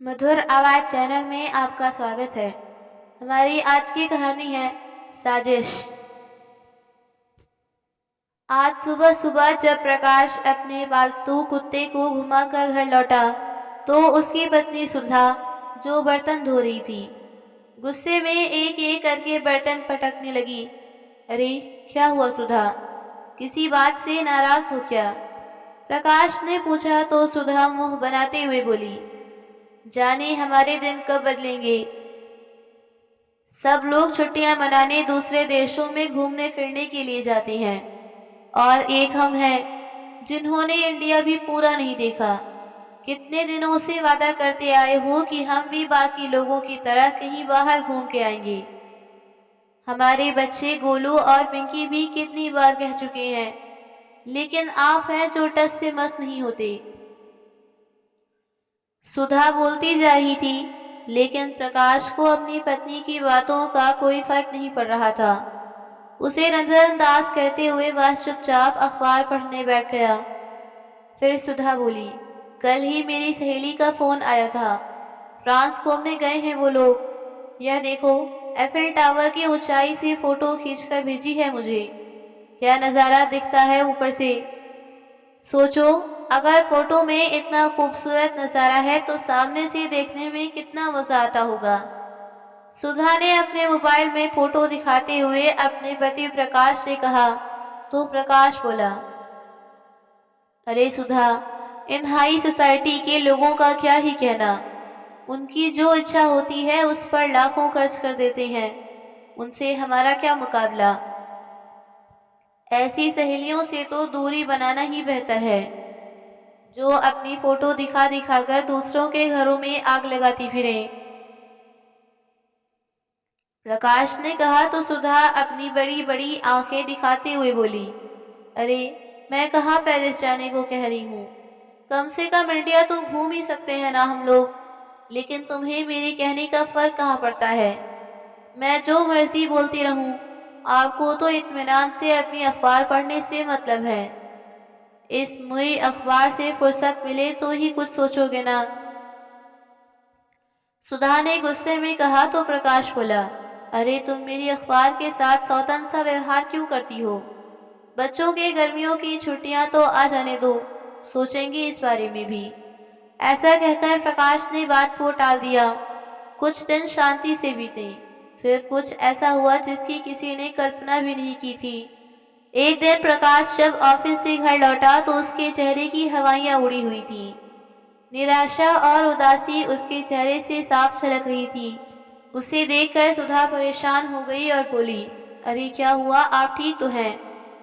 मधुर आवाज़ चैनल में आपका स्वागत है। हमारी आज की कहानी है साजिश। आज सुबह सुबह जब प्रकाश अपने पालतू कुत्ते को घुमाकर घर लौटा तो उसकी पत्नी सुधा, जो बर्तन धो रही थी, गुस्से में एक एक करके बर्तन पटकने लगी। अरे क्या हुआ सुधा, किसी बात से नाराज हो क्या? प्रकाश ने पूछा तो सुधा मुंह बनाते हुए बोली, जाने हमारे दिन कब बदलेंगे। सब लोग छुट्टियां मनाने दूसरे देशों में घूमने फिरने के लिए जाते हैं और एक हम हैं जिन्होंने इंडिया भी पूरा नहीं देखा। कितने दिनों से वादा करते आए हो कि हम भी बाकी लोगों की तरह कहीं बाहर घूम के आएंगे। हमारे बच्चे गोलू और पिंकी भी कितनी बार कह चुके हैं, लेकिन आप हैं जो टस से मस नहीं होते। सुधा बोलती जा रही थी, लेकिन प्रकाश को अपनी पत्नी की बातों का कोई फर्क नहीं पड़ रहा था। उसे नजरअंदाज करते हुए वह चुपचाप अखबार पढ़ने बैठ गया। फिर सुधा बोली, कल ही मेरी सहेली का फोन आया था। फ्रांस घूमने गए हैं वो लोग। यह देखो, एफिल टावर की ऊंचाई से फोटो खींचकर भेजी है मुझे। क्या नज़ारा दिखता है ऊपर से। सोचो, अगर फोटो में इतना खूबसूरत नज़ारा है तो सामने से देखने में कितना मजा आता होगा। सुधा ने अपने मोबाइल में फोटो दिखाते हुए अपने पति प्रकाश से कहा तो प्रकाश बोला, अरे सुधा, इन हाई सोसाइटी के लोगों का क्या ही कहना। उनकी जो इच्छा होती है उस पर लाखों खर्च कर देते हैं। उनसे हमारा क्या मुकाबला। ऐसी सहेलियों से तो दूरी बनाना ही बेहतर है, जो अपनी फोटो दिखा दिखाकर दूसरों के घरों में आग लगाती फिरे। प्रकाश ने कहा तो सुधा अपनी बड़ी बड़ी आंखें दिखाते हुए बोली, अरे मैं कहाँ पेरिस जाने को कह रही हूँ। कम से कम इंडिया तो घूम ही सकते हैं ना हम लोग। लेकिन तुम्हें मेरे कहने का फर्क कहाँ पड़ता है। मैं जो मर्जी बोलती रहूं, आपको तो इत्मीनान से अपनी अखबार पढ़ने से मतलब है। इस मुई अखबार से फुर्सत मिले तो ही कुछ सोचोगे ना। सुधा ने गुस्से में कहा तो प्रकाश बोला, अरे तुम मेरी अखबार के साथ सौतन सा व्यवहार क्यों करती हो। बच्चों के गर्मियों की छुट्टियां तो आ जाने दो, सोचेंगे इस बारे में भी। ऐसा कहकर प्रकाश ने बात को टाल दिया। कुछ दिन शांति से बीते, फिर कुछ ऐसा हुआ जिसकी किसी ने कल्पना भी नहीं की थी। एक दिन प्रकाश जब ऑफिस से घर लौटा तो उसके चेहरे की हवाइयां उड़ी हुई थी। निराशा और उदासी उसके चेहरे से साफ झलक रही थी। उसे देखकर सुधा परेशान हो गई और बोली, अरे क्या हुआ, आप ठीक तो हैं?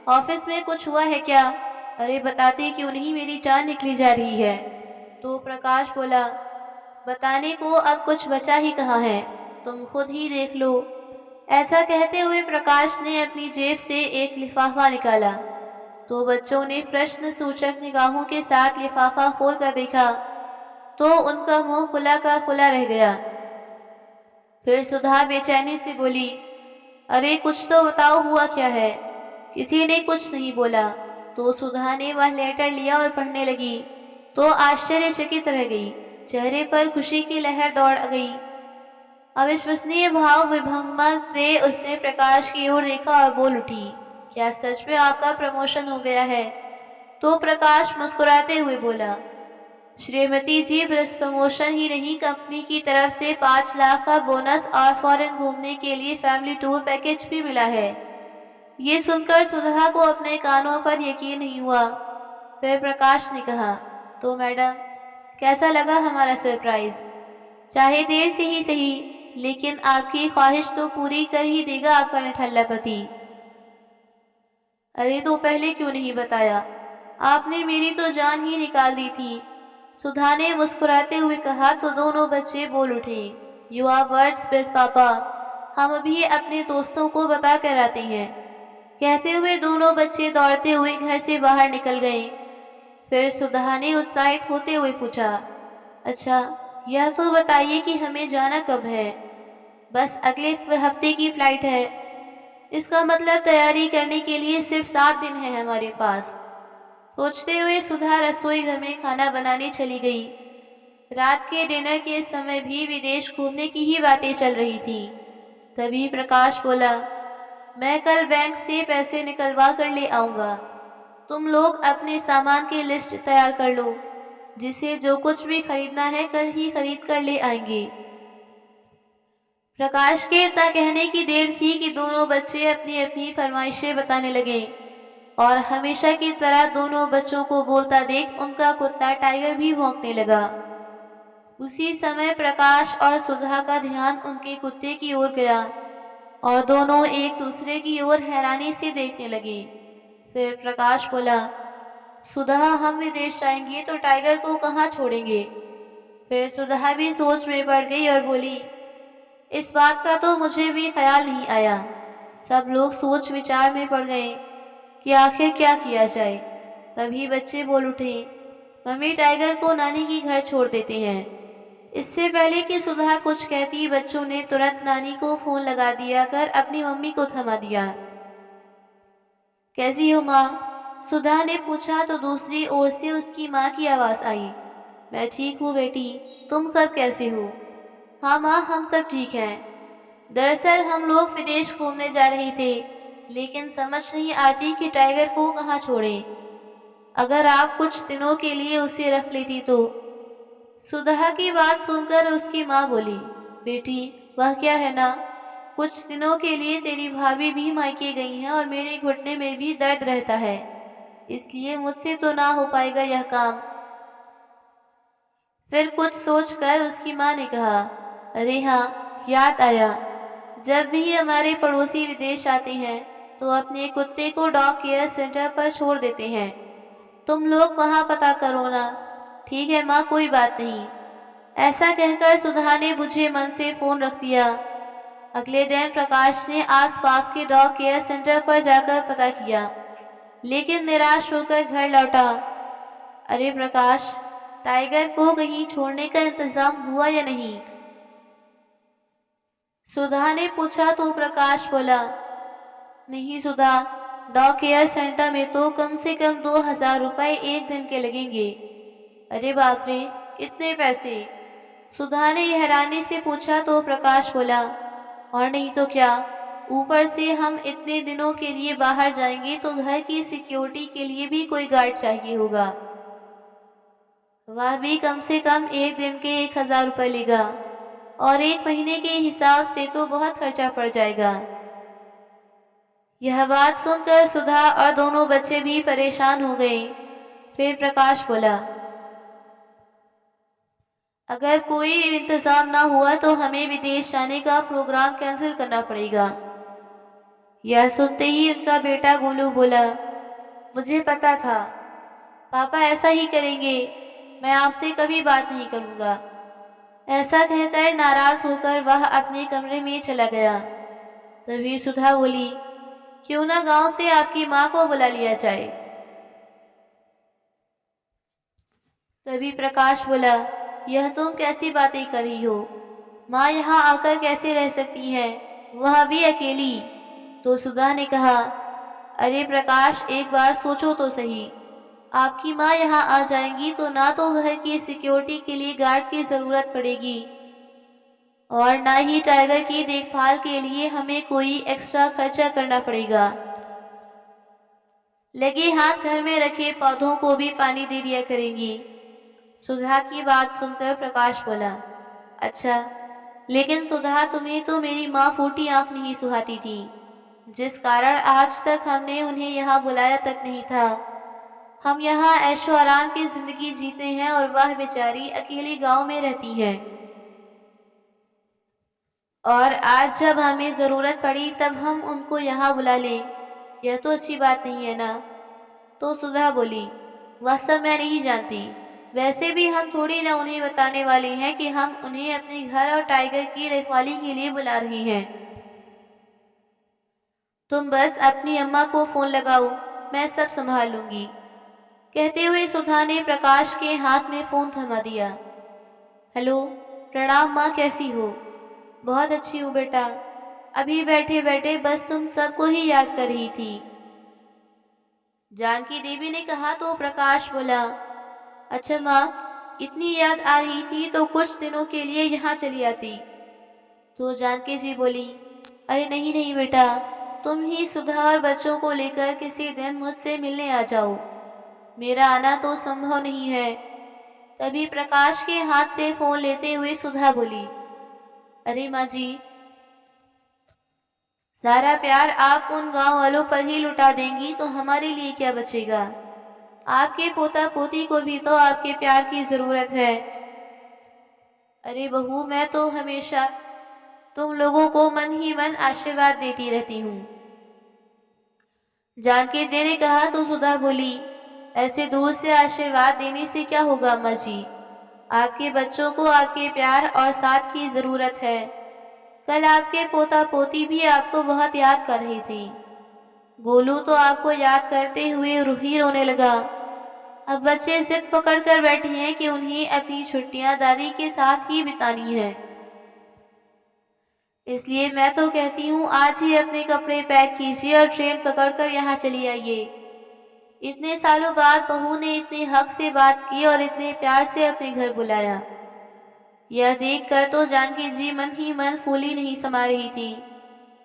ऑफिस में कुछ हुआ है क्या? अरे बताते क्यों नहीं, मेरी जान निकली जा रही है। तो प्रकाश बोला, बताने को अब कुछ बचा ही कहाँ है, तुम खुद ही देख लो। ऐसा कहते हुए प्रकाश ने अपनी जेब से एक लिफाफा निकाला तो बच्चों ने प्रश्न सूचक निगाहों के साथ लिफाफा खोल कर देखा तो उनका मुंह खुला का खुला रह गया। फिर सुधा बेचैनी से बोली, अरे कुछ तो बताओ, हुआ क्या है? किसी ने कुछ नहीं बोला तो सुधा ने वह लेटर लिया और पढ़ने लगी तो आश्चर्यचकित रह गई। चेहरे पर खुशी की लहर दौड़ गई। अविश्वसनीय भाव विभंगमा से उसने प्रकाश की ओर देखा और बोल उठी, क्या सच में आपका प्रमोशन हो गया है? तो प्रकाश मुस्कुराते हुए बोला, श्रीमती जी, बस प्रमोशन ही नहीं, कंपनी की तरफ से 5 लाख का बोनस और फॉरेन घूमने के लिए फैमिली टूर पैकेज भी मिला है। ये सुनकर सुधा को अपने कानों पर यकीन नहीं हुआ। फिर प्रकाश ने कहा, तो मैडम, कैसा लगा हमारा सरप्राइज? चाहे देर से ही सही, लेकिन आपकी ख्वाहिश तो पूरी कर ही देगा आपका निठल्ला पति। अरे तो पहले क्यों नहीं बताया, आपने मेरी तो जान ही निकाल दी थी। सुधा ने मुस्कुराते हुए कहा तो दोनों बच्चे बोल उठे, यू आर वर्ड्स बेस्ट पापा, हम अभी अपने दोस्तों को बता कर आते हैं। कहते हुए दोनों बच्चे दौड़ते हुए घर से बाहर निकल गए। फिर सुधा ने उत्साहित होते हुए पूछा, अच्छा यह तो बताइए कि हमें जाना कब है? बस अगले हफ्ते की फ्लाइट है। इसका मतलब तैयारी करने के लिए सिर्फ 7 दिन है हमारे पास। सोचते हुए सुधा रसोई घर में खाना बनाने चली गई। रात के डिनर के समय भी विदेश घूमने की ही बातें चल रही थी। तभी प्रकाश बोला, मैं कल बैंक से पैसे निकलवा कर ले आऊंगा। तुम लोग अपने सामान की लिस्ट तैयार कर लो, जिसे जो कुछ भी खरीदना है कल ही खरीद कर ले आएंगे। प्रकाश के इतना कहने की देर थी कि दोनों बच्चे अपनी अपनी फरमाइशें बताने लगे और हमेशा की तरह दोनों बच्चों को बोलता देख उनका कुत्ता टाइगर भी भौंकने लगा। उसी समय प्रकाश और सुधा का ध्यान उनके कुत्ते की ओर गया और दोनों एक दूसरे की ओर हैरानी से देखने लगे। फिर प्रकाश बोला, सुधा, हम विदेश जाएंगे तो टाइगर को कहाँ छोड़ेंगे? फिर सुधा भी सोच में पड़ गई और बोली, इस बात का तो मुझे भी ख्याल नहीं आया। सब लोग सोच विचार में पड़ गए कि आखिर क्या किया जाए। तभी बच्चे बोल उठे, मम्मी टाइगर को नानी के घर छोड़ देते हैं। इससे पहले कि सुधा कुछ कहती, बच्चों ने तुरंत नानी को फोन लगा दिया कर अपनी मम्मी को थमा दिया। कैसी हो माँ? सुधा ने पूछा तो दूसरी ओर से उसकी माँ की आवाज़ आई। मैं ठीक हूँ बेटी, तुम सब कैसे हो? हाँ माँ, हम सब ठीक हैं। दरअसल हम लोग विदेश घूमने जा रहे थे, लेकिन समझ नहीं आती कि टाइगर को कहाँ छोड़ें। अगर आप कुछ दिनों के लिए उसे रख लेती तो। सुधा की बात सुनकर उसकी माँ बोली, बेटी वह क्या है ना, कुछ दिनों के लिए तेरी भाभी भी मायके गई हैं और मेरे घुटने में भी दर्द रहता है, इसलिए मुझसे तो ना हो पाएगा यह काम। फिर कुछ सोचकर उसकी माँ ने कहा, अरे हाँ, याद आया, जब भी हमारे पड़ोसी विदेश आते हैं तो अपने कुत्ते को डॉग केयर सेंटर पर छोड़ देते हैं। तुम लोग वहाँ पता करो ना। ठीक है माँ, कोई बात नहीं। ऐसा कहकर सुधा ने बुझे मन से फोन रख दिया। अगले दिन प्रकाश ने आसपास के डॉग केयर सेंटर पर जाकर पता किया, लेकिन निराश होकर घर लौटा। अरे प्रकाश, टाइगर को कहीं छोड़ने का इंतजाम हुआ या नहीं? सुधा ने पूछा तो प्रकाश बोला, नहीं सुधा, डॉग केयर सेंटर में तो कम से कम 2000 रुपये एक दिन के लगेंगे। अरे बाप रे, इतने पैसे? सुधा ने हैरानी से पूछा तो प्रकाश बोला, और नहीं तो क्या, ऊपर से हम इतने दिनों के लिए बाहर जाएंगे तो घर की सिक्योरिटी के लिए भी कोई गार्ड चाहिए होगा। वह भी कम से कम एक दिन के 1000 रुपये लेगा, और एक महीने के हिसाब से तो बहुत खर्चा पड़ जाएगा। यह बात सुनकर सुधा और दोनों बच्चे भी परेशान हो गए। फिर प्रकाश बोला, अगर कोई इंतजाम ना हुआ तो हमें विदेश जाने का प्रोग्राम कैंसिल करना पड़ेगा। यह सुनते ही उनका बेटा गोलू बोला, मुझे पता था पापा ऐसा ही करेंगे, मैं आपसे कभी बात नहीं करूंगा। ऐसा कहकर नाराज होकर वह अपने कमरे में चला गया। तभी सुधा बोली, क्यों ना गांव से आपकी माँ को बुला लिया जाए। तभी प्रकाश बोला, यह तुम कैसी बातें कर रही हो? माँ यहाँ आकर कैसे रह सकती है, वह भी अकेली? तो सुधा ने कहा, अरे प्रकाश, एक बार सोचो तो सही। आपकी माँ यहाँ आ जाएंगी तो ना तो घर की सिक्योरिटी के लिए गार्ड की ज़रूरत पड़ेगी और ना ही टाइगर की देखभाल के लिए हमें कोई एक्स्ट्रा खर्चा करना पड़ेगा। लगे हाथ घर में रखे पौधों को भी पानी दे दिया करेंगी। सुधा की बात सुनकर प्रकाश बोला, अच्छा, लेकिन सुधा तुम्हें तो मेरी माँ फूटी आंख नहीं सुहाती थी, जिस कारण आज तक हमने उन्हें यहाँ बुलाया तक नहीं था। हम यहाँ ऐशो आराम की जिंदगी जीते हैं और वह बेचारी अकेली गांव में रहती है, और आज जब हमें ज़रूरत पड़ी तब हम उनको यहाँ बुला लें, यह तो अच्छी बात नहीं है ना। तो सुधा बोली, वह सब मैं नहीं जानती, वैसे भी हम थोड़ी ना उन्हें बताने वाले हैं कि हम उन्हें अपने घर और टाइगर की रखवाली के लिए बुला रहे हैं। तुम बस अपनी अम्मा को फ़ोन लगाओ, मैं सब संभाल लूँगी। कहते हुए सुधा ने प्रकाश के हाथ में फ़ोन थमा दिया। हेलो, प्रणाम माँ, कैसी हो? बहुत अच्छी हूँ बेटा, अभी बैठे बैठे बस तुम सबको ही याद कर रही थी। जानकी देवी ने कहा तो प्रकाश बोला, अच्छा माँ, इतनी याद आ रही थी तो कुछ दिनों के लिए यहाँ चली आती। तो जानकी जी बोली, अरे नहीं नहीं बेटा, तुम ही सुधा और बच्चों को लेकर किसी दिन मुझसे मिलने आ जाओ। मेरा आना तो संभव नहीं है। तभी प्रकाश के हाथ से फोन लेते हुए सुधा बोली, अरे माँ जी, सारा प्यार आप उन गांव वालों पर ही लुटा देंगी तो हमारे लिए क्या बचेगा। आपके पोता पोती को भी तो आपके प्यार की जरूरत है। अरे बहू, मैं तो हमेशा तुम लोगों को मन ही मन आशीर्वाद देती रहती हूँ। जानकी जी ने कहा तो सुधा बोली, ऐसे दूर से आशीर्वाद देने से क्या होगा अम्मा जी। आपके बच्चों को आपके प्यार और साथ की जरूरत है। कल आपके पोता पोती भी आपको बहुत याद कर रहे थे। गोलू तो आपको याद करते हुए रूही रोने लगा। अब बच्चे जिद पकड़ कर बैठे हैं कि उन्हें अपनी छुट्टियां दादी के साथ ही बितानी है। इसलिए मैं तो कहती हूँ आज ही अपने कपड़े पैक कीजिए और ट्रेन पकड़कर यहाँ चली आइए। इतने सालों बाद बहू ने इतने हक से बात की और इतने प्यार से अपने घर बुलाया। यह देखकर तो जानकी जी मन ही मन फूली नहीं समा रही थी।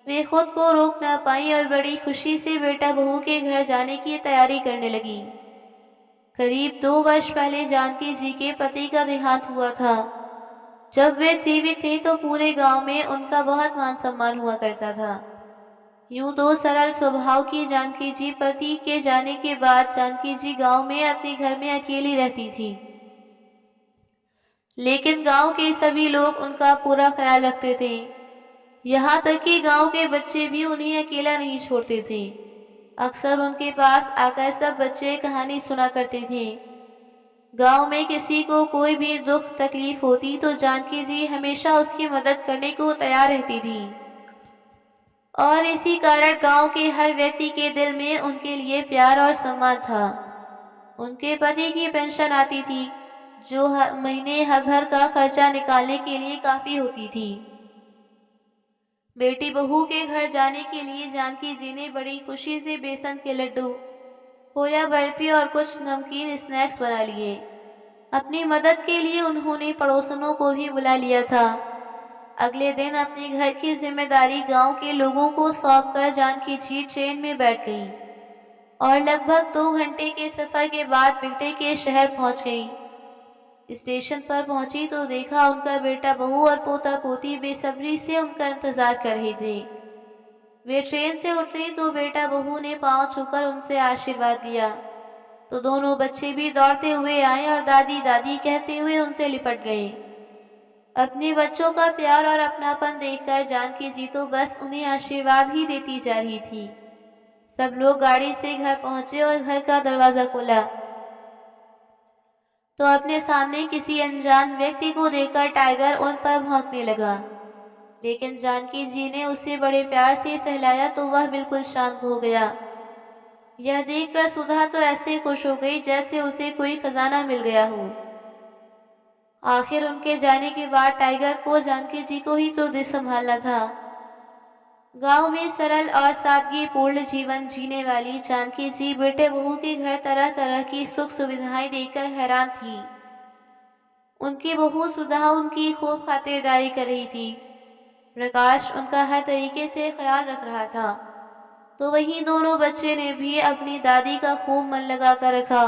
वे खुद को रोक न पाई और बड़ी खुशी से बेटा बहू के घर जाने की तैयारी करने लगी। करीब 2 वर्ष पहले जानकी जी के पति का देहांत हुआ था। जब वे जीवित थे तो पूरे गांव में उनका बहुत मान सम्मान हुआ करता था। यूं तो सरल स्वभाव की जानकी जी पति के जाने के बाद जानकी जी गांव में अपने घर में अकेली रहती थी। लेकिन गांव के सभी लोग उनका पूरा ख्याल रखते थे। यहाँ तक कि गांव के बच्चे भी उन्हें अकेला नहीं छोड़ते थे। अक्सर उनके पास आकर सब बच्चे कहानी सुना करते थे। गांव में किसी को कोई भी दुख तकलीफ होती तो जानकी जी हमेशा उसकी मदद करने को तैयार रहती थी और इसी कारण गांव के हर व्यक्ति के दिल में उनके लिए प्यार और सम्मान था। उनके पति की पेंशन आती थी जो हर महीने भर का खर्चा निकालने के लिए काफी होती थी। बेटी बहू के घर जाने के लिए जानकी जी ने बड़ी खुशी से बेसन के लड्डू, खोया बर्फी और कुछ नमकीन स्नैक्स बना लिए। अपनी मदद के लिए उन्होंने पड़ोसनों को भी बुला लिया था। अगले दिन अपने घर की जिम्मेदारी गांव के लोगों को सौंपकर जानकी जी ट्रेन में बैठ गईं और लगभग 2 घंटे के सफर के बाद बेटे के शहर पहुंच गईं। स्टेशन पर पहुंची तो देखा उनका बेटा बहू और पोता पोती बेसब्री से उनका इंतजार कर रहे थे। वे ट्रेन से उतरी तो बेटा बहू ने पांव छूकर उनसे आशीर्वाद दिया तो दोनों बच्चे भी दौड़ते हुए आए और दादी दादी कहते हुए उनसे लिपट गए। अपने बच्चों का प्यार और अपनापन देखकर जानकी जी तो बस उन्हें आशीर्वाद ही देती जा रही थी। सब लोग गाड़ी से घर पहुंचे और घर का दरवाजा खोला तो अपने सामने किसी अनजान व्यक्ति को देखकर टाइगर उन पर भौंकने लगा। लेकिन जानकी जी ने उसे बड़े प्यार से सहलाया तो वह बिल्कुल शांत हो गया। यह देखकर सुधा तो ऐसे खुश हो गई जैसे उसे कोई खजाना मिल गया हो। आखिर उनके जाने के बाद टाइगर को जानकी जी को ही तो देश संभालना था। गांव में सरल और सादगीपूर्ण जीवन जीने वाली जानकी जी बेटे बहू के घर तरह तरह की सुख सुविधाएं देखकर हैरान थी। उनकी बहू सुधा उनकी खूब खातिरदारी कर रही थी। प्रकाश उनका हर तरीके से ख्याल रख रहा था तो वहीं दोनों बच्चे ने भी अपनी दादी का खूब मन लगा कर रखा।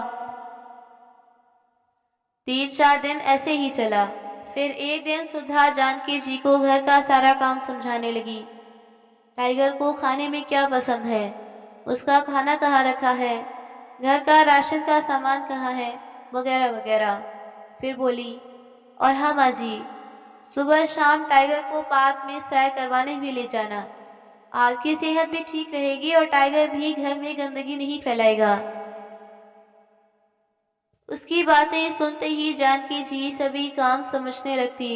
3-4 दिन ऐसे ही चला। फिर एक दिन सुधा जानकी जी को घर का सारा काम समझाने लगी। टाइगर को खाने में क्या पसंद है, उसका खाना कहाँ रखा है, घर का राशन का सामान कहाँ है, वगैरह वगैरह। फिर बोली, और हाँ माँ जी, सुबह शाम टाइगर को पार्क में सैर करवाने भी ले जाना। आपकी सेहत भी ठीक रहेगी और टाइगर भी घर में गंदगी नहीं फैलाएगा। उसकी बातें सुनते ही जानकी जी सभी काम समझने लगती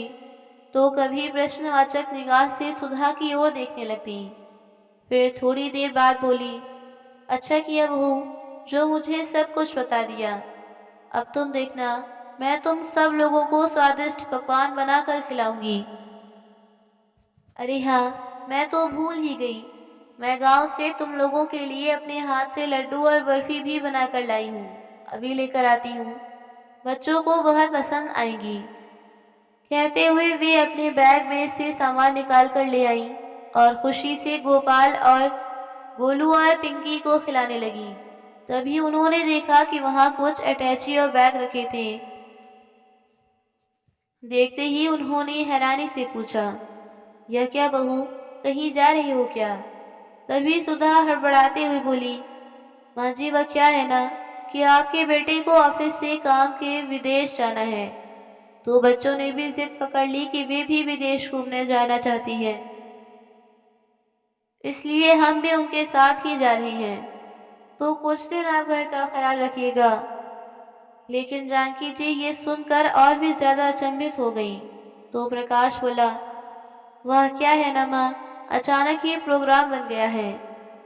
तो कभी प्रश्नवाचक निगाह से सुधा की ओर देखने लगती। फिर थोड़ी देर बाद बोली, अच्छा किया बहू जो मुझे सब कुछ बता दिया। अब तुम देखना, मैं तुम सब लोगों को स्वादिष्ट पकवान बनाकर खिलाऊंगी। अरे हाँ, मैं तो भूल ही गई, मैं गांव से तुम लोगों के लिए अपने हाथ से लड्डू और बर्फी भी बनाकर लाई हूँ, अभी लेकर आती हूँ। बच्चों को बहुत पसंद आएंगी। कहते हुए वे अपने बैग में से सामान निकाल कर ले आईं और खुशी से गोपाल और गोलू और पिंकी को खिलाने लगी। तभी उन्होंने देखा कि वहां कुछ अटैची और बैग रखे थे। देखते ही उन्होंने हैरानी से पूछा, यह क्या बहू, कहीं जा रही हो क्या? तभी सुधा हड़बड़ाते हुए बोली, माँ जी वह क्या है ना कि आपके बेटे को ऑफिस से काम के विदेश जाना है। तो बच्चों ने भी जिद पकड़ ली कि वे भी विदेश घूमने जाना चाहती हैं, इसलिए हम भी उनके साथ ही जा रहे हैं। तो कुछ दिन आप घर का ख्याल रखिएगा। लेकिन जानकी जी ये सुनकर और भी ज्यादा अचंभित हो गईं। तो प्रकाश बोला, वह क्या है ना माँ, अचानक ही प्रोग्राम बन गया है,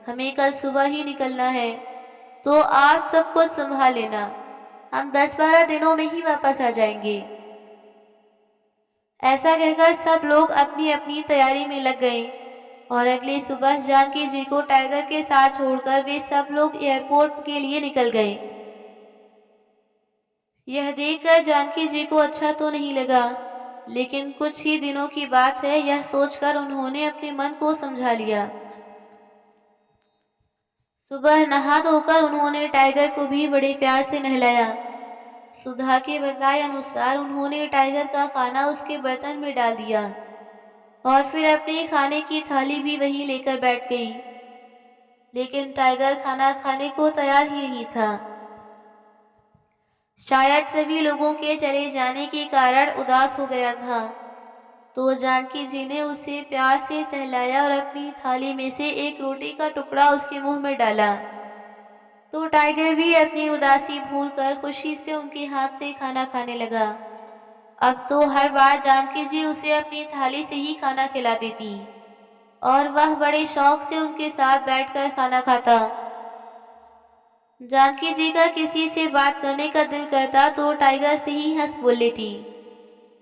हमें कल सुबह ही निकलना है, तो आप सब कुछ संभाल लेना, हम 10-12 दिनों में ही वापस आ जाएंगे। ऐसा कहकर सब लोग अपनी अपनी तैयारी में लग गए और अगली सुबह जानकी जी को टाइगर के साथ छोड़कर वे सब लोग एयरपोर्ट के लिए निकल गए। यह देखकर जानकी जी को अच्छा तो नहीं लगा, लेकिन कुछ ही दिनों की बात है, यह सोचकर उन्होंने अपने मन को समझा लिया। सुबह नहा धोकर उन्होंने टाइगर को भी बड़े प्यार से नहलाया। सुधा के बताए अनुसार उन्होंने टाइगर का खाना उसके बर्तन में डाल दिया और फिर अपने खाने की थाली भी वहीं लेकर बैठ गई। लेकिन टाइगर खाना खाने को तैयार ही नहीं था। शायद सभी लोगों के चले जाने के कारण उदास हो गया था। तो जानकी जी ने उसे प्यार से सहलाया और अपनी थाली में से एक रोटी का टुकड़ा उसके मुंह में डाला। तो टाइगर भी अपनी उदासी भूलकर खुशी से उनके हाथ से खाना खाने लगा। अब तो हर बार जानकी जी उसे अपनी थाली से ही खाना खिला देती और वह बड़े शौक से उनके साथ बैठकर खाना खाता। जानकी जी का किसी से बात करने का दिल करता तो टाइगर से ही हंस बोल लेती।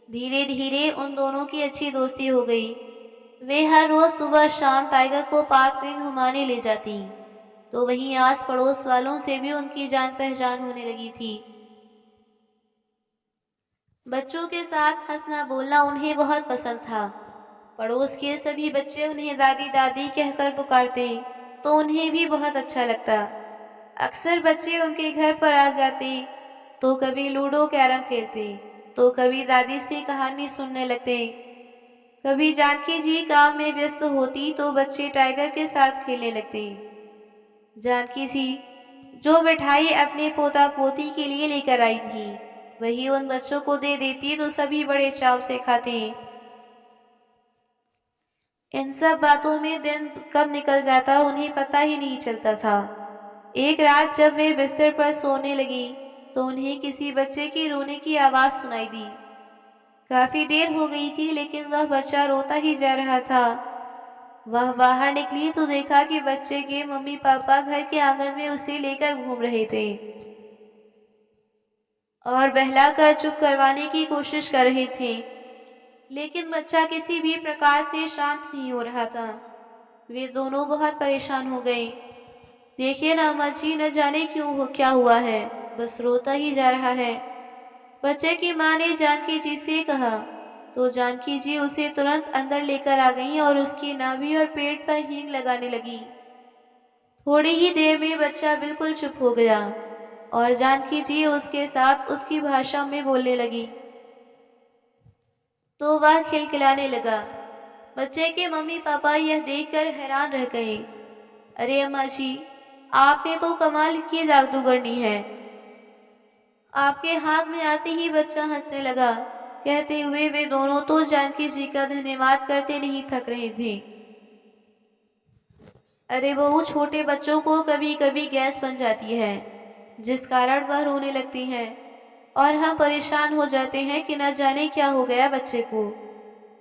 धीरे धीरे उन दोनों की अच्छी दोस्ती हो गई। वे हर रोज सुबह शाम टाइगर को पार्क में घुमाने ले जाती, तो वहीं आस पड़ोस वालों से भी उनकी जान पहचान होने लगी थी। बच्चों के साथ हंसना बोलना उन्हें बहुत पसंद था। पड़ोस के सभी बच्चे उन्हें दादी दादी कहकर पुकारते, तो उन्हें भी बहुत अच्छा लगता। अक्सर बच्चे उनके घर पर आ जाते, तो कभी लूडो कैरम खेलते, तो कभी दादी से कहानी सुनने लगते। कभी जानकी जी काम में व्यस्त होती तो बच्चे टाइगर के साथ खेलने लगते। जानकी जी जो मिठाई अपने पोता पोती के लिए लेकर आई थी, वही उन बच्चों को दे देती तो सभी बड़े चाव से खाते। इन सब बातों में दिन कब निकल जाता उन्हें पता ही नहीं चलता था। एक रात जब वे बिस्तर पर सोने लगी, तो उन्हें किसी बच्चे की रोने की आवाज सुनाई दी। काफी देर हो गई थी, लेकिन वह बच्चा रोता ही जा रहा था। वह बाहर निकली तो देखा कि बच्चे के मम्मी पापा घर के आंगन में उसे लेकर घूम रहे थे और बहलाकर चुप करवाने की कोशिश कर रहे थे, लेकिन बच्चा किसी भी प्रकार से शांत नहीं हो रहा था। वे दोनों बहुत परेशान हो गए। देखिए ना अम्मा जी, न जाने क्या हुआ है, बस रोता ही जा रहा है। बच्चे की माँ ने जानकी जी से कहा, तो जानकी जी उसे तुरंत अंदर लेकर आ गईं और उसकी नाभि और पेट पर हींग लगाने लगी। थोड़ी ही देर में बच्चा बिल्कुल चुप हो गया और जानकी जी उसके साथ उसकी भाषा में बोलने लगी। तो वह खिलखिलाने लगा। बच्चे के मम्मी पापा यह देखकर हैरान रह गए। अरे अम्मा जी, आपने तो कमाल की जादूगरनी है। आपके हाथ में आते ही बच्चा हंसने लगा। कहते हुए वे दोनों तो जानकी जी का धन्यवाद करते नहीं थक रहे थे। अरे बहू, छोटे बच्चों को कभी कभी गैस बन जाती है, जिस कारण वह रोने लगती हैं और हम परेशान हो जाते हैं कि न जाने क्या हो गया बच्चे को।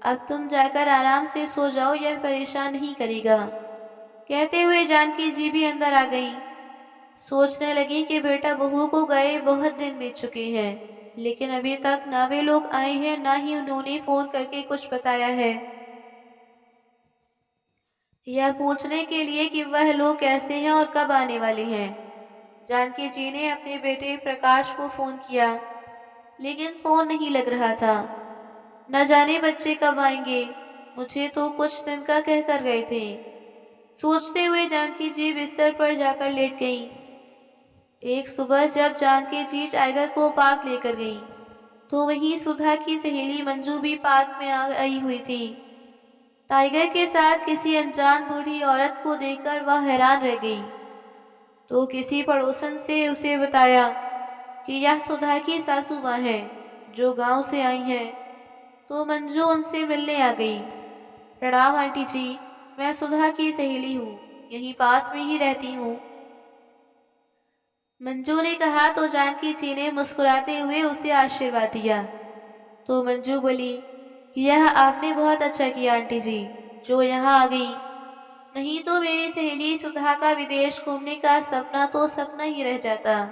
अब तुम जाकर आराम से सो जाओ, यह परेशान नहीं करेगा। कहते हुए जानकी जी भी अंदर आ गईं। सोचने लगी कि बेटा बहू को गए बहुत दिन बीत चुके हैं, लेकिन अभी तक ना वे लोग आए हैं, ना ही उन्होंने फोन करके कुछ बताया है, यह पूछने के लिए कि वह लोग कैसे हैं और कब आने वाले हैं। जानकी जी ने अपने बेटे प्रकाश को फोन किया। लेकिन फोन नहीं लग रहा था। न जाने बच्चे कब आएंगे, मुझे तो कुछ दिन का कह कर गए थे। सोचते हुए जानकी जी बिस्तर पर जाकर लेट गईं। एक सुबह जब जानकी जी टाइगर को पार्क लेकर गईं, तो वहीं सुधा की सहेली मंजू भी पार्क में आई हुई थी। टाइगर के साथ किसी अनजान बूढ़ी औरत को देखकर वह हैरान रह गई। तो किसी पड़ोसन से उसे बताया कि यह सुधा की सासू माँ है, जो गांव से आई हैं। तो मंजू उनसे मिलने आ गई। प्रणाम आंटी जी, मैं सुधा की सहेली हूँ, यहीं पास में ही रहती हूँ। मंजू ने कहा तो जानकी जी ने मुस्कुराते हुए उसे आशीर्वाद दिया। तो मंजू बोली, यह आपने बहुत अच्छा किया आंटी जी, जो यहाँ आ गई। नहीं तो मेरी सहेली सुधा का विदेश घूमने का सपना तो सपना ही रह जाता।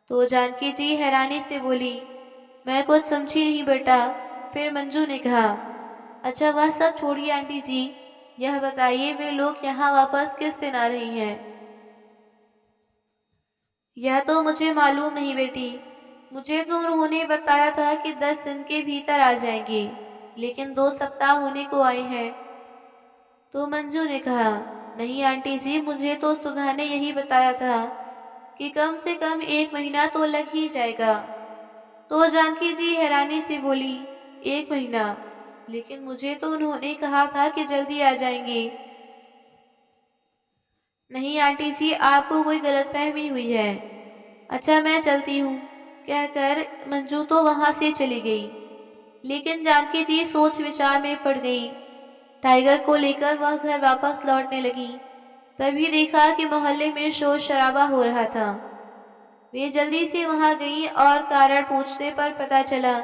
तो जानकी जी हैरानी से बोली, मैं कुछ समझी नहीं बेटा। फिर मंजू ने कहा, अच्छा वह सब छोड़िए आंटी जी, यह बताइए वे लोग यहाँ वापस किस दिन आ रही हैं? यह तो मुझे मालूम नहीं बेटी, मुझे तो उन्होंने बताया था कि 10 दिन के भीतर आ जाएंगे, लेकिन 2 सप्ताह होने को आए हैं। तो मंजू ने कहा, नहीं आंटी जी, मुझे तो सुधा ने यही बताया था कि कम से कम 1 महीना तो लग ही जाएगा। तो जानकी जी हैरानी से बोली, 1 महीना? लेकिन मुझे तो उन्होंने कहा था कि जल्दी आ जाएंगे। नहीं आंटी जी, आपको कोई गलतफहमी हुई है। अच्छा मैं चलती हूँ, कहकर मंजू तो वहां से चली गई। लेकिन जानकी जी सोच विचार में पड़ गई। टाइगर को लेकर वह घर वापस लौटने लगी। तभी देखा कि मोहल्ले में शोर शराबा हो रहा था। वे जल्दी से वहां गई और कारण पूछने पर पता चला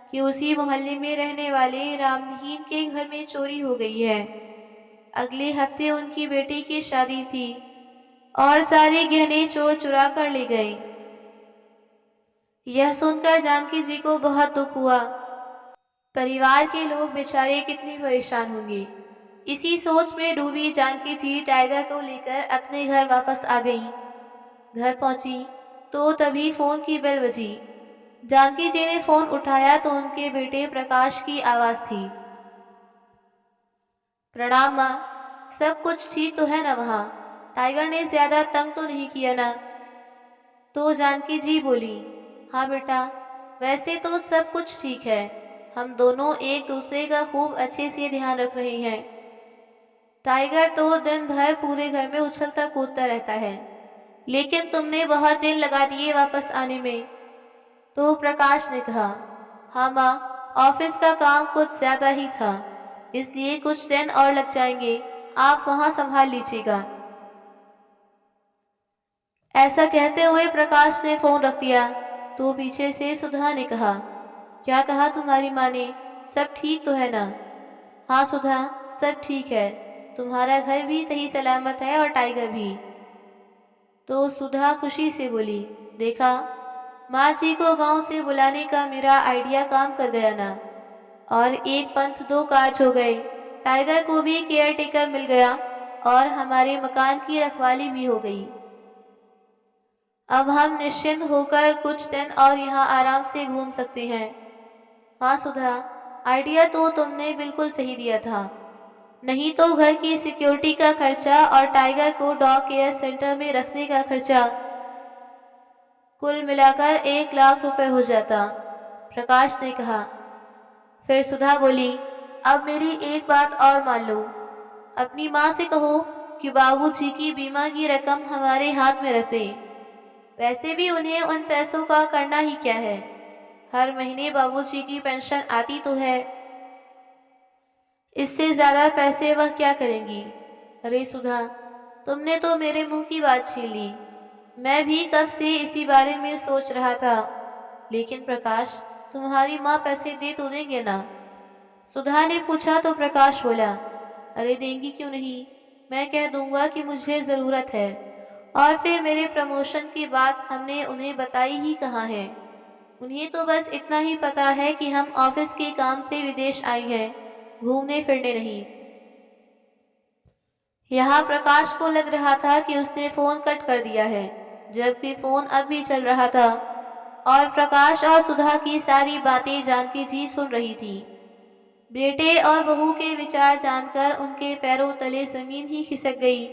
कि उसी मोहल्ले में रहने वाले रामहीन के घर में चोरी हो गई है। अगले हफ्ते उनकी बेटी की शादी थी और सारे गहने चोर चुरा कर ले गए। यह सुनकर जानकी जी को बहुत दुख हुआ। परिवार के लोग बेचारे कितने परेशान होंगे। इसी सोच में डूबी जानकी जी टाइगर को लेकर अपने घर वापस आ गई। घर पहुंची तो तभी फोन की बेल बजी। जानकी जी ने फोन उठाया तो उनके बेटे प्रकाश की आवाज थी। प्रणाम माँ, सब कुछ ठीक तो है ना वहाँ? टाइगर ने ज्यादा तंग तो नहीं किया ना? तो जानकी जी बोली, हाँ बेटा, वैसे तो सब कुछ ठीक है। हम दोनों एक दूसरे का खूब अच्छे से ध्यान रख रहे हैं। टाइगर तो दिन भर पूरे घर में उछलता कूदता रहता है, लेकिन तुमने बहुत दिन लगा दिए वापस आने में। तो प्रकाश ने कहा, हाँ माँ, ऑफिस का काम कुछ ज्यादा ही था, इसलिए कुछ दिन और लग जाएंगे। आप वहां संभाल लीजिएगा। ऐसा कहते हुए प्रकाश ने फोन रख दिया। तो पीछे से सुधा ने कहा, क्या कहा तुम्हारी माँ ने? सब ठीक तो है ना? हाँ सुधा, सब ठीक है। तुम्हारा घर भी सही सलामत है और टाइगर भी। तो सुधा खुशी से बोली, देखा, माँ जी को गांव से बुलाने का मेरा आइडिया काम कर गया ना। और एक पंथ दो काज हो गए। टाइगर को भी केयर टेकर मिल गया और हमारे मकान की रखवाली भी हो गई। अब हम निश्चिंत होकर कुछ दिन और यहाँ आराम से घूम सकते हैं। हाँ सुधा, आइडिया तो तुमने बिल्कुल सही दिया था। नहीं तो घर की सिक्योरिटी का खर्चा और टाइगर को डॉग केयर सेंटर में रखने का खर्चा कुल मिलाकर 1 लाख रुपए हो जाता, प्रकाश ने कहा। फिर सुधा बोली, अब मेरी एक बात और मान लो। अपनी माँ से कहो कि बाबूजी की बीमा की रकम हमारे हाथ में रख दे। वैसे भी उन्हें उन पैसों का करना ही क्या है, हर महीने बाबूजी की पेंशन आती तो है। इससे ज्यादा पैसे वह क्या करेंगी? अरे सुधा, तुमने तो मेरे मुंह की बात छीन ली। मैं भी कब से इसी बारे में सोच रहा था। लेकिन प्रकाश, तुम्हारी माँ पैसे दे तो देंगे ना? सुधा ने पूछा तो प्रकाश बोला, अरे देंगी क्यों नहीं, मैं कह दूंगा कि मुझे ज़रूरत है। और फिर मेरे प्रमोशन की बात हमने उन्हें बताई ही कहाँ है। उन्हें तो बस इतना ही पता है कि हम ऑफिस के काम से विदेश आए हैं, घूमने फिरने नहीं। यहाँ प्रकाश को लग रहा था कि उसने फोन कट कर दिया है, जबकि फोन अब भी चल रहा था। और प्रकाश और सुधा की सारी बातें जानकी जी सुन रही थी। बेटे और बहू के विचार जानकर उनके पैरों तले जमीन ही खिसक गई।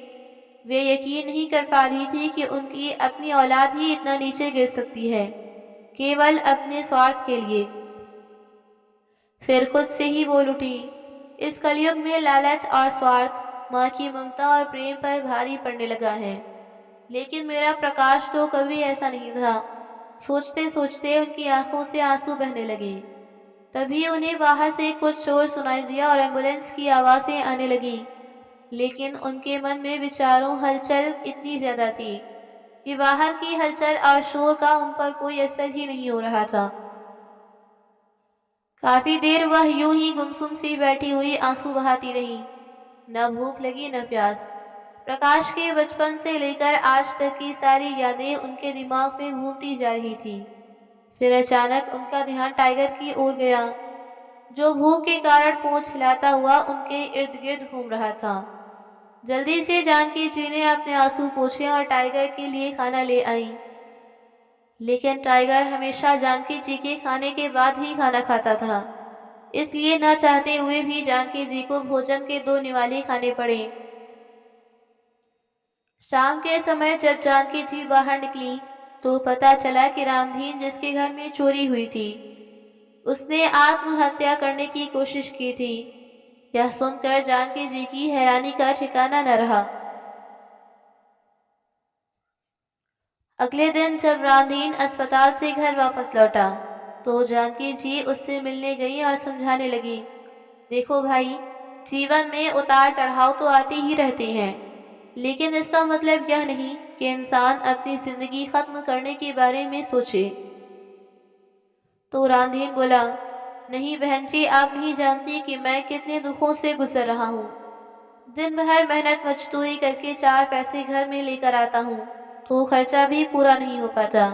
वे यकीन नहीं कर पा रही थी कि उनकी अपनी औलाद ही इतना नीचे गिर सकती है, केवल अपने स्वार्थ के लिए। फिर खुद से ही बोल उठी, इस कलयुग में लालच और स्वार्थ माँ की ममता और प्रेम पर भारी पड़ने लगा है। लेकिन मेरा प्रकाश तो कभी ऐसा नहीं था। सोचते सोचते उनकी आंखों से आंसू बहने लगे। तभी उन्हें बाहर से कुछ शोर सुनाई दिया और एम्बुलेंस की आवाज़ें आने लगी। लेकिन उनके मन में विचारों हलचल इतनी ज्यादा थी कि बाहर की हलचल और शोर का उन पर कोई असर ही नहीं हो रहा था। काफी देर वह यूं ही गुमसुम सी बैठी हुई आंसू बहाती रही। न भूख लगी न प्यास। प्रकाश के बचपन से लेकर आज तक की सारी यादें उनके दिमाग में घूमती जा रही थी। फिर अचानक उनका ध्यान टाइगर की ओर गया, जो भूख के कारण पूंछ हिलाता हुआ उनके इर्द गिर्द घूम रहा था। जल्दी से जानकी जी ने अपने आंसू पोंछे और टाइगर के लिए खाना ले आई। लेकिन टाइगर हमेशा जानकी जी के खाने के बाद ही खाना खाता था, इसलिए न चाहते हुए भी जानकी जी को भोजन के 2 निवाले खाने पड़े। शाम के समय जब जानकी जी बाहर निकली तो पता चला कि रामधीन जिसके घर में चोरी हुई थी, उसने आत्महत्या करने की कोशिश की थी। यह सुनकर जानकी जी की हैरानी का ठिकाना न रहा। अगले दिन जब रामधीन अस्पताल से घर वापस लौटा तो जानकी जी उससे मिलने गई और समझाने लगी, देखो भाई, जीवन में उतार चढ़ाव तो आते ही रहते हैं, लेकिन इसका मतलब यह नहीं कि इंसान अपनी जिंदगी खत्म करने के बारे में सोचे। तो रामधीन बोला, नहीं बहन जी, आप नहीं जानती कि मैं कितने दुखों से गुजर रहा हूँ। दिन भर मेहनत मजदूरी करके 4 पैसे घर में लेकर आता हूँ तो खर्चा भी पूरा नहीं हो पाता।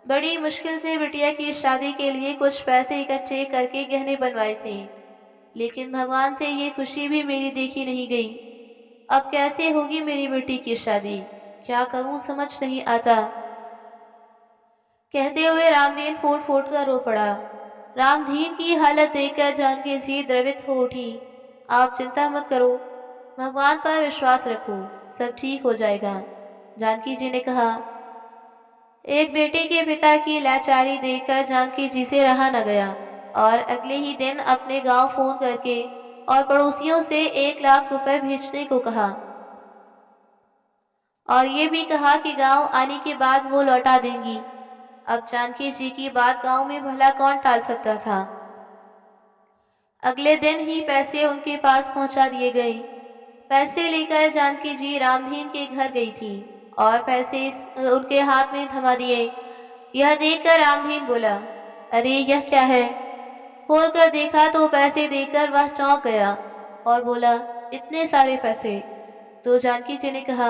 बड़ी मुश्किल से बिटिया की शादी के लिए कुछ पैसे इकट्ठे करके गहने बनवाए थे, लेकिन भगवान से ये खुशी भी मेरी देखी नहीं गई। अब कैसे होगी मेरी बेटी की शादी, क्या करूं समझ नहीं आता। कहते हुए रामधीन फूट फूट कर रो पड़ा। रामधीन की हालत देखकर जानकी जी द्रवित हो उठी। आप चिंता मत करो, भगवान पर विश्वास रखो, सब ठीक हो जाएगा, जानकी जी ने कहा। एक बेटे के पिता की लाचारी देखकर जानकी जी से रहा न गया और अगले ही दिन अपने गांव फोन करके और पड़ोसियों से 1 लाख रुपए भेजने को कहा और ये भी कहा कि गांव आने के बाद वो लौटा देंगी। अब जानकी जी की बात गांव में भला कौन टाल सकता था। अगले दिन ही पैसे उनके पास पहुंचा दिए गए। पैसे लेकर जानकी जी रामधीन के घर गई थी और पैसे उनके हाथ में थमा दिए। यह देखकर रामधीन बोला, अरे यह क्या है। खोलकर देखा तो पैसे देखकर वह चौंक गया और बोला, इतने सारे पैसे। तो जानकी जी ने कहा,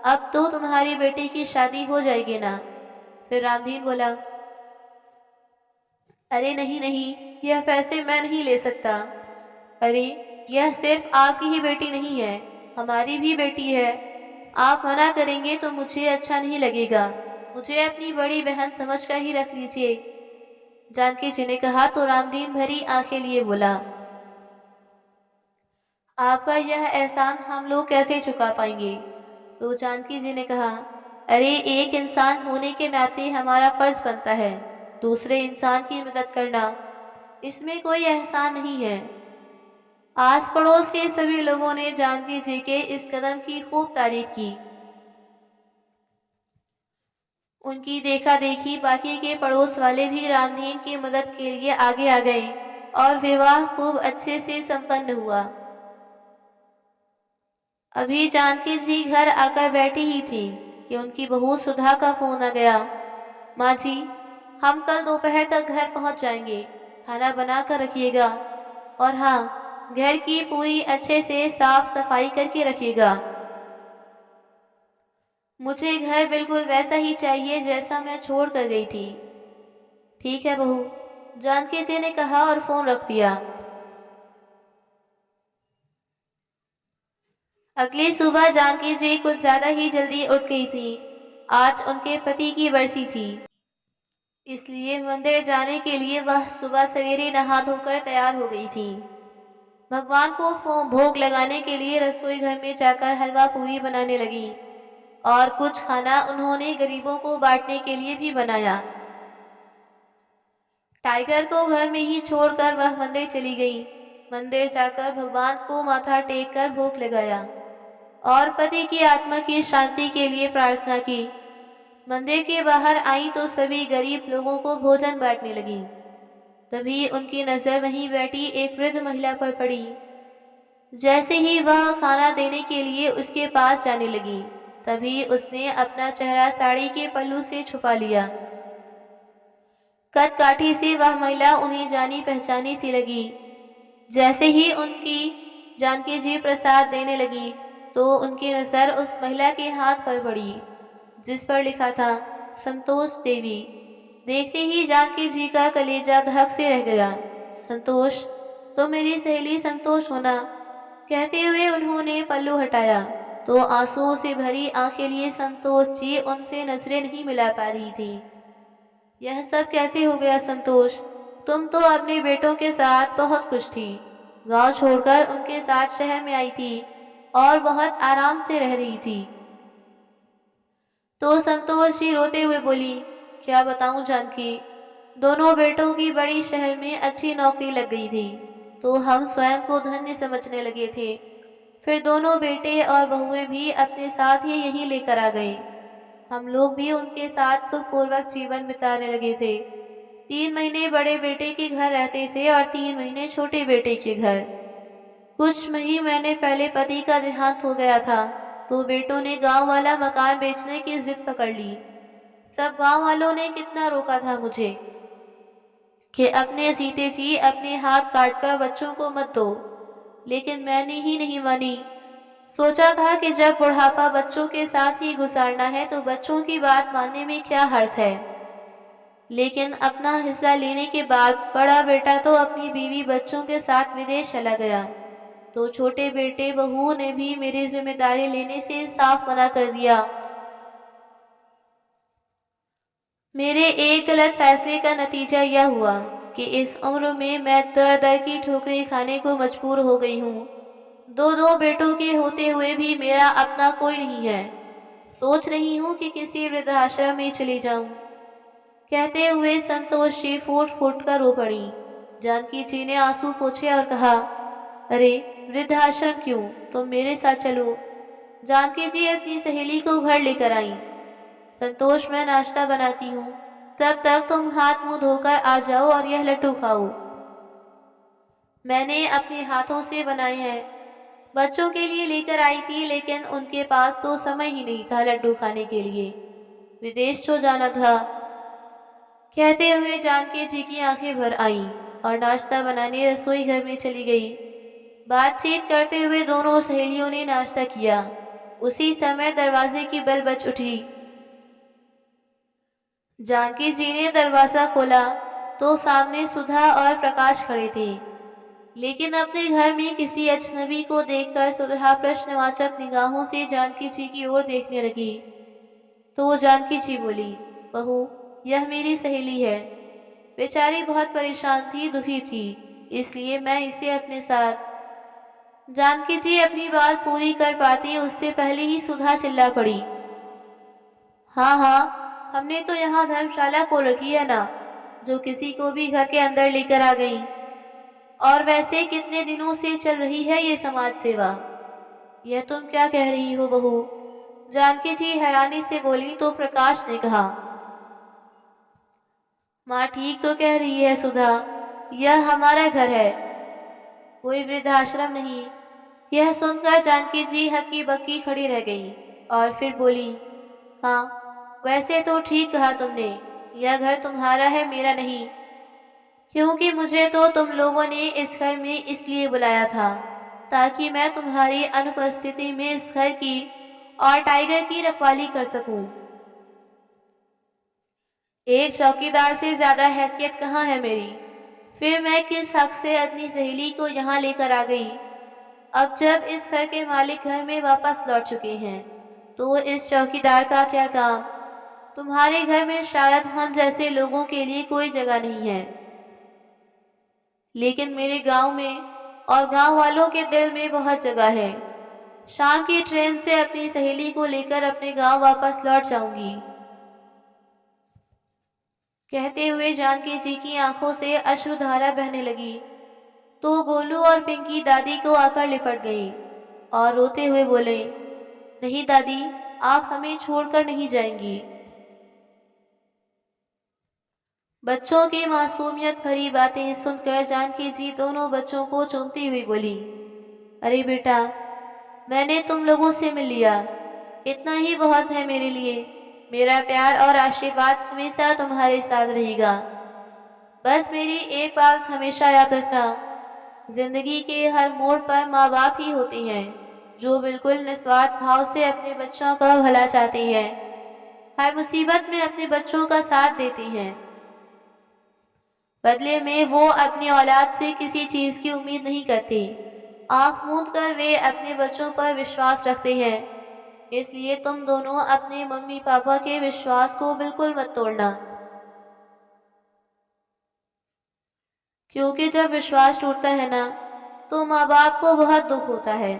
अब तो तुम्हारी बेटी की शादी हो जाएगी ना। फिर रामधीन बोला, अरे नहीं नहीं, यह पैसे मैं नहीं ले सकता। अरे यह सिर्फ आपकी ही बेटी नहीं है, हमारी भी बेटी है। आप मना करेंगे तो मुझे अच्छा नहीं लगेगा, मुझे अपनी बड़ी बहन समझकर ही रख लीजिए, जानकी जी ने कहा। तो रामधीन भरी आंखें लिए बोला, आपका यह एहसान हम लोग कैसे चुका पाएंगे। तो जानकी जी ने कहा, अरे एक इंसान होने के नाते हमारा फर्ज बनता है दूसरे इंसान की मदद करना, इसमें कोई एहसान नहीं है। आस पड़ोस के सभी लोगों ने जानकी जी के इस कदम की खूब तारीफ की। उनकी देखा देखी बाकी के पड़ोस वाले भी रामधीन की मदद के लिए आगे आ गए और विवाह खूब अच्छे से संपन्न हुआ। अभी जानकी जी घर आकर बैठी ही थी कि उनकी बहू सुधा का फोन आ गया। माँ जी, हम कल दोपहर तक घर पहुंच जाएंगे, खाना बना कर रखिएगा और हाँ, घर की पूरी अच्छे से साफ सफाई करके रखिएगा। मुझे घर बिल्कुल वैसा ही चाहिए जैसा मैं छोड़ कर गई थी। ठीक है बहू, जानकी जी ने कहा और फोन रख दिया। अगली सुबह जानकी जी कुछ ज्यादा ही जल्दी उठ गई थी। आज उनके पति की बरसी थी। इसलिए मंदिर जाने के लिए वह सुबह सवेरे नहा धोकर तैयार हो गई थी। भगवान को भोग लगाने के लिए रसोई घर में जाकर हलवा पूरी बनाने लगी और कुछ खाना उन्होंने गरीबों को बांटने के लिए भी बनाया। टाइगर को घर में ही छोड़कर वह मंदिर चली गई। मंदिर जाकर भगवान को माथा टेक कर भोग लगाया और पति की आत्मा की शांति के लिए प्रार्थना की। मंदिर के बाहर आई तो सभी गरीब लोगों को भोजन बांटने लगी। तभी उनकी नजर वहीं बैठी एक वृद्ध महिला पर पड़ी। जैसे ही वह खाना देने के लिए उसके पास जाने लगी, तभी उसने अपना चेहरा साड़ी के पल्लू से छुपा लिया। कदकाठी से वह महिला उन्हें जानी पहचानी सी लगी। जैसे ही उनकी जानकी जी प्रसाद देने लगी तो उनकी नजर उस महिला के हाथ पर पड़ी जिस पर लिखा था संतोष देवी। देखते ही जानकी जी का कलेजा धक से रह गया। संतोष, तो मेरी सहेली संतोष होना। कहते हुए उन्होंने पल्लू हटाया तो आंसुओं से भरी आंखें लिए संतोष जी उनसे नजरें नहीं मिला पा रही थी। यह सब कैसे हो गया संतोष? तुम तो अपने बेटों के साथ बहुत खुश थी, गांव छोड़कर उनके साथ शहर में आई थी और बहुत आराम से रह रही थी। तो संतोष जी रोते हुए बोली, क्या बताऊं जानकी, दोनों बेटों की बड़ी शहर में अच्छी नौकरी लग गई थी तो हम स्वयं को धन्य समझने लगे थे। फिर दोनों बेटे और बहुएं भी अपने साथ ही यहीं लेकर आ गए। हम लोग भी उनके साथ सुखपूर्वक जीवन बिताने लगे थे। 3 महीने बड़े बेटे के घर रहते थे और 3 महीने छोटे बेटे के घर। कुछ महीने पहले पति का देहांत हो गया था तो बेटों ने गांव वाला मकान बेचने की जिद पकड़ ली। सब गांव वालों ने कितना रोका था मुझे कि अपने जीते जी अपने हाथ काटकर बच्चों को मत दो, लेकिन मैंने ही नहीं मानी। सोचा था कि जब बुढ़ापा बच्चों के साथ ही गुजारना है तो बच्चों की बात मानने में क्या हर्ज है। लेकिन अपना हिस्सा लेने के बाद बड़ा बेटा तो अपनी बीवी बच्चों के साथ विदेश चला गया तो छोटे बेटे बहू ने भी मेरी जिम्मेदारी लेने से साफ मना कर दिया। मेरे एक गलत फैसले का नतीजा यह हुआ कि इस उम्र में मैं दर दर की ठोकरें खाने को मजबूर हो गई हूँ। दो बेटों के होते हुए भी मेरा अपना कोई नहीं है। सोच रही हूँ कि किसी वृद्धाश्रम में चली जाऊं। कहते हुए संतोष जी फूट फूट कर रो पड़ी। जानकी जी ने आंसू पोंछे और कहा, अरे वृद्धाश्रम क्यों, तुम मेरे साथ चलो। जानकी जी अपनी सहेली को घर लेकर आई। संतोष, मैं नाश्ता बनाती हूँ, तब तक तुम हाथ मुंह धोकर आ जाओ और यह लड्डू खाओ। मैंने अपने हाथों से बनाए हैं। बच्चों के लिए लेकर आई थी लेकिन उनके पास तो समय ही नहीं था लड्डू खाने के लिए। विदेश तो जाना था। कहते हुए जानकी जी की आंखें भर आईं और नाश्ता बनाने रसोई घर में चली गई। बातचीत करते हुए दोनों सहेलियों ने नाश्ता किया। उसी समय दरवाजे की बेल बज उठी। जानकी जी ने दरवाजा खोला तो सामने सुधा और प्रकाश खड़े थे। लेकिन अपने घर में किसी अजनबी को देखकर सुधा प्रश्नवाचक निगाहों से जानकी जी की ओर देखने लगी। तो जानकी जी बोली, बहू, यह मेरी सहेली है। बेचारी बहुत परेशान थी, दुखी थी, इसलिए मैं इसे अपने साथ। जानकी जी अपनी बात पूरी कर पाती उससे पहले ही सुधा चिल्ला पड़ी, हाँ हाँ, हमने तो यहाँ धर्मशाला खोल रखी है ना, जो किसी को भी घर के अंदर लेकर आ गई। और वैसे कितने दिनों से चल रही है ये समाज सेवा। यह तुम क्या कह रही हो बहू? जानकी जी हैरानी से बोली तो प्रकाश ने कहा, माँ ठीक तो कह रही है सुधा, यह हमारा घर है, कोई वृद्धाश्रम नहीं। यह सुनकर जानकी जी हक्की बक्की खड़ी रह गई और फिर बोली, हाँ वैसे तो ठीक कहा तुमने, यह घर तुम्हारा है, मेरा नहीं। क्योंकि मुझे तो तुम लोगों ने इस घर में इसलिए बुलाया था ताकि मैं तुम्हारी अनुपस्थिति में इस घर की और टाइगर की रखवाली कर सकूं। एक चौकीदार से ज्यादा हैसियत कहाँ है मेरी? फिर मैं किस हक से अपनी सहेली को यहाँ लेकर आ गई? अब जब इस घर के मालिक घर में वापस लौट चुके हैं तो इस चौकीदार का क्या काम? तुम्हारे घर में शायद हम जैसे लोगों के लिए कोई जगह नहीं है, लेकिन मेरे गांव में और गांव वालों के दिल में बहुत जगह है। शाम की ट्रेन से अपनी सहेली को लेकर अपने गांव वापस लौट जाऊंगी। कहते हुए जानकी जी की आंखों से अश्रुधारा बहने लगी तो गोलू और पिंकी दादी को आकर लिपट गई और रोते हुए बोले, नहीं दादी, आप हमें छोड़कर नहीं जाएंगी। बच्चों की मासूमियत भरी बातें सुनकर जानकी जी दोनों बच्चों को चूमती हुई बोली, अरे बेटा, मैंने तुम लोगों से मिल लिया, इतना ही बहुत है मेरे लिए। मेरा प्यार और आशीर्वाद हमेशा तुम्हारे साथ रहेगा। बस मेरी एक बात हमेशा याद रखना, जिंदगी के हर मोड़ पर माँ बाप ही होते हैं जो बिल्कुल निस्वार्थ भाव से अपने बच्चों का भला चाहते हैं। हर मुसीबत में अपने बच्चों का साथ देते हैं। बदले में वो अपनी औलाद से किसी चीज की उम्मीद नहीं करते। आंख मूंद कर वे अपने बच्चों पर विश्वास रखते हैं। इसलिए तुम दोनों अपने मम्मी पापा के विश्वास को बिल्कुल मत तोड़ना, क्योंकि जब विश्वास टूटता है ना, तो माँ बाप को बहुत दुख होता है।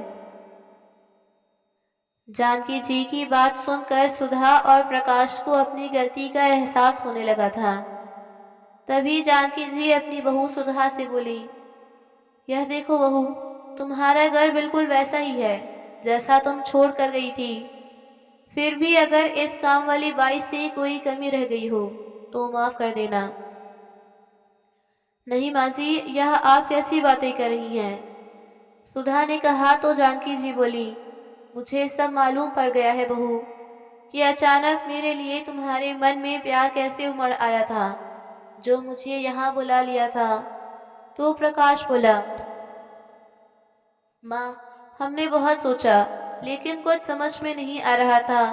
जानकी जी की बात सुनकर सुधा और प्रकाश को अपनी गलती का एहसास होने लगा था। तभी जानकी जी अपनी बहू सुधा से बोली, यह देखो बहू, तुम्हारा घर बिल्कुल वैसा ही है जैसा तुम छोड़ कर गई थी। फिर भी अगर इस काम वाली बाई से कोई कमी रह गई हो तो माफ कर देना। नहीं माँ जी, यह आप कैसी बातें कर रही हैं? सुधा ने कहा तो जानकी जी बोली, मुझे सब मालूम पड़ गया है बहू कि अचानक मेरे लिए तुम्हारे मन में प्यार कैसे उमड़ आया था, जो मुझे यहाँ बुला लिया था। तो प्रकाश बोला, माँ, हमने बहुत सोचा लेकिन कुछ समझ में नहीं आ रहा था।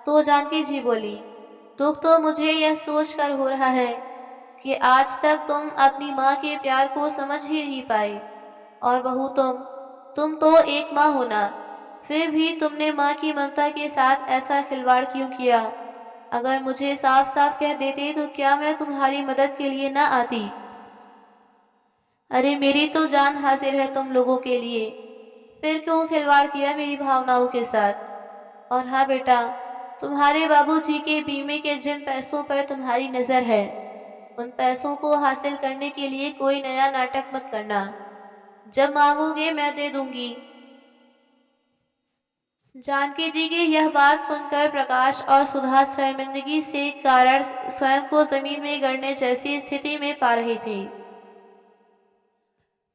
तो जानकी जी बोली, दुख तो मुझे यह सोच कर हो रहा है कि आज तक तुम अपनी माँ के प्यार को समझ ही नहीं पाए। और बहू, तुम तो एक माँ हो ना, फिर भी तुमने माँ की ममता के साथ ऐसा खिलवाड़ क्यों किया? अगर मुझे साफ साफ कह देते तो क्या मैं तुम्हारी मदद के लिए ना आती? अरे मेरी तो जान हाजिर है तुम लोगों के लिए, फिर क्यों खिलवाड़ किया मेरी भावनाओं के साथ? और हाँ बेटा, तुम्हारे बाबूजी के बीमे के जिन पैसों पर तुम्हारी नजर है, उन पैसों को हासिल करने के लिए कोई नया नाटक मत करना। जब मांगोगे मैं दे दूंगी। जानकी जी की यह बात सुनकर प्रकाश और सुधा शर्मिंदगी से कारण स्वयं को जमीन में गड़ने जैसी स्थिति में पा रहे थे।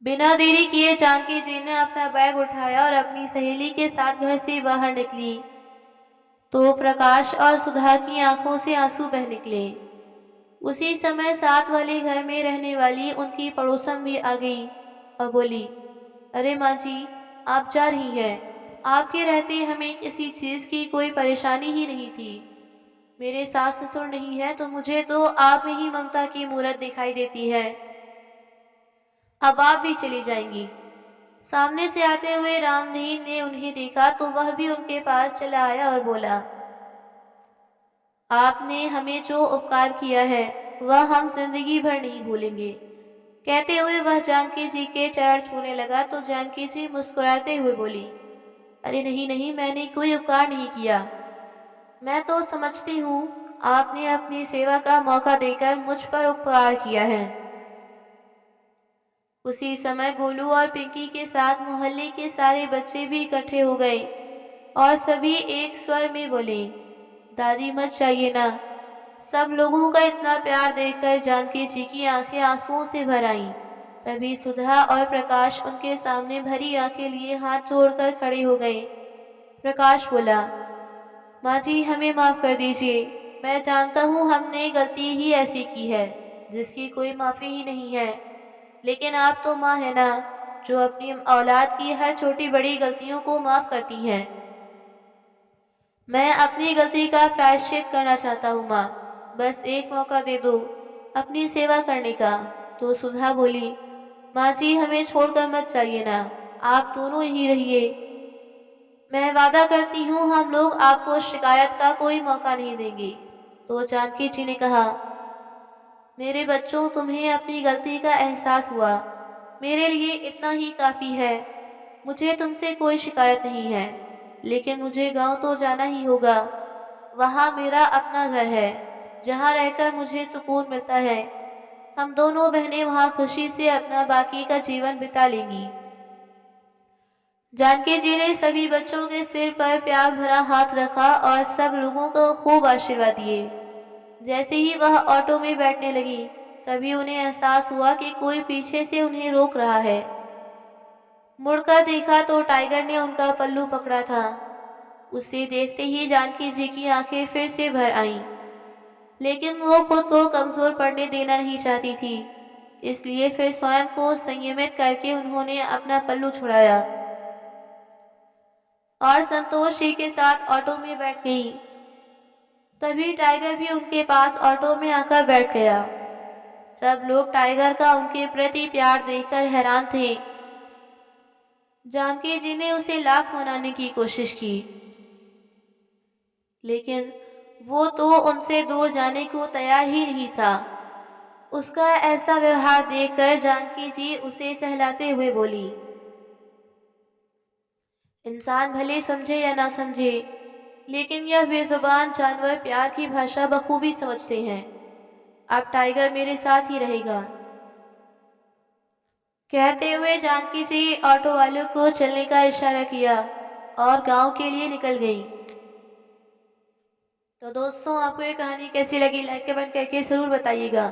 बिना देरी किए जानकी जी ने अपना बैग उठाया और अपनी सहेली के साथ घर से बाहर निकली तो प्रकाश और सुधा की आंखों से आंसू बह निकले। उसी समय साथ वाले घर में रहने वाली उनकी पड़ोसन भी आ गई और बोली, अरे माँ जी, आप जा रही हैं। आपके रहते हमें किसी चीज की कोई परेशानी ही नहीं थी। मेरे सास ससुर नहीं है तो मुझे तो आप में ही ममता की मूरत दिखाई देती है। अब आप भी चली जाएंगी। सामने से आते हुए रामदीन ने उन्हें देखा तो वह भी उनके पास चला आया और बोला, आपने हमें जो उपकार किया है वह हम जिंदगी भर नहीं भूलेंगे। कहते हुए वह जानकी जी के चरण छूने लगा तो जानकी जी मुस्कुराते हुए बोली, अरे नहीं नहीं, मैंने कोई उपकार नहीं किया। मैं तो समझती हूँ आपने अपनी सेवा का मौका देकर मुझ पर उपकार किया है। उसी समय गोलू और पिंकी के साथ मोहल्ले के सारे बच्चे भी इकट्ठे हो गए और सभी एक स्वर में बोले, दादी मत जाइए ना। सब लोगों का इतना प्यार देखकर जानकी जी की आंखें आंसुओं से भर आईं। तभी सुधा और प्रकाश उनके सामने भरी आंखें लिए हाथ जोड़कर खड़े हो गए। प्रकाश बोला, माँ जी, हमें माफ कर दीजिए। मैं जानता हूँ हमने गलती ही ऐसी की है जिसकी कोई माफी ही नहीं है, लेकिन आप तो माँ है ना, जो अपनी औलाद की हर छोटी बड़ी गलतियों को माफ करती हैं। मैं अपनी गलती का प्रायश्चित करना चाहता हूँ माँ, बस एक मौका दे दो अपनी सेवा करने का। तो सुधा बोली, माँ जी, हमें छोड़कर मत जाइए ना, आप दोनों ही रहिए। मैं वादा करती हूँ हम लोग आपको शिकायत का कोई मौका नहीं देंगे। तो जानकी जी ने कहा, मेरे बच्चों, तुम्हें अपनी गलती का एहसास हुआ। मेरे लिए इतना ही काफ़ी है। मुझे तुमसे कोई शिकायत नहीं है, लेकिन मुझे गांव तो जाना ही होगा। वहाँ मेरा अपना घर है, जहाँ रहकर मुझे सुकून मिलता है। हम दोनों बहनें वहाँ खुशी से अपना बाकी का जीवन बिता लेंगी। जानकी जी ने सभी बच्चों के सिर पर प्यार भरा हाथ रखा और सब लोगों को खूब आशीर्वाद दिए। जैसे ही वह ऑटो में बैठने लगी, तभी उन्हें एहसास हुआ कि कोई पीछे से उन्हें रोक रहा है। मुड़कर देखा तो टाइगर ने उनका पल्लू पकड़ा था। उसे देखते ही जानकी जी की आंखें फिर से भर आईं, लेकिन वो खुद को कमजोर पड़ने देना नहीं चाहती थी। इसलिए फिर स्वयं को संयमित करके उन्होंने अपना पल्लू छुड़ाया और संतोष जी के साथ ऑटो में बैठ गईं। तभी टाइगर भी उनके पास ऑटो में आकर बैठ गया। सब लोग टाइगर का उनके प्रति प्यार देखकर हैरान थे। जानकी जी ने उसे लाख मनाने की कोशिश की, लेकिन वो तो उनसे दूर जाने को तैयार ही नहीं था। उसका ऐसा व्यवहार देखकर जानकी जी उसे सहलाते हुए बोली, इंसान भले समझे या ना समझे, लेकिन यह बेजुबान जानवर प्यार की भाषा बखूबी समझते हैं। अब टाइगर मेरे साथ ही रहेगा। कहते हुए जानकी जी ऑटो वालों को चलने का इशारा किया और गांव के लिए निकल गई। तो दोस्तों, आपको ये कहानी कैसी लगी, लाइक कमेंट करके ज़रूर बताइएगा।